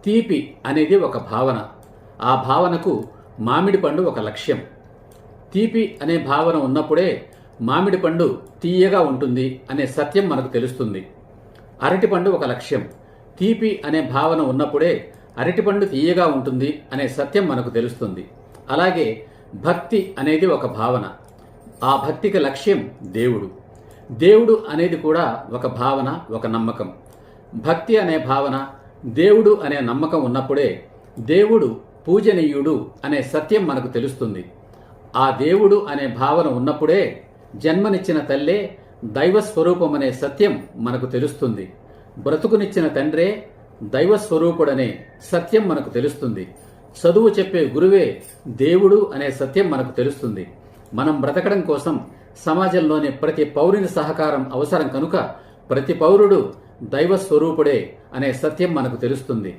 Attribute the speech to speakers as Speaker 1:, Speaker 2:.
Speaker 1: తీపి అనేది ఒక భావన. ఆ భావనకు మామిడి పండు ఒక లక్ష్యం. తీపి అనే భావన ఉన్నప్పుడే మామిడి పండు తీయగా ఉంటుంది అనే సత్యం మనకు తెలుస్తుంది. అరటిపండు ఒక లక్ష్యం. తీపి అనే భావన ఉన్నప్పుడే అరటిపండు తీయగా ఉంటుంది అనే సత్యం మనకు తెలుస్తుంది. అలాగే భక్తి అనేది ఒక భావన. ఆ భక్తికి లక్ష్యం దేవుడు. దేవుడు అనేది కూడా ఒక భావన, ఒక నమ్మకం. భక్తి అనే భావన, దేవుడు అనే నమ్మకం ఉన్నప్పుడే దేవుడు పూజనీయుడు అనే సత్యం మనకు తెలుస్తుంది. ఆ దేవుడు అనే భావన ఉన్నప్పుడే జన్మనిచ్చిన తల్లే దైవస్వరూపం అనే సత్యం మనకు తెలుస్తుంది. బ్రతుకునిచ్చిన తండ్రే దైవస్వరూపుడనే సత్యం మనకు తెలుస్తుంది. చదువు చెప్పే గురువే దేవుడు అనే సత్యం మనకు తెలుస్తుంది. మనం బ్రతకడం కోసం సమాజంలోని ప్రతి పౌరుని సహకారం అవసరం కనుక ప్రతి పౌరుడు దైవస్వరూపుడే అనే సత్యం మనకు తెలుస్తుంది.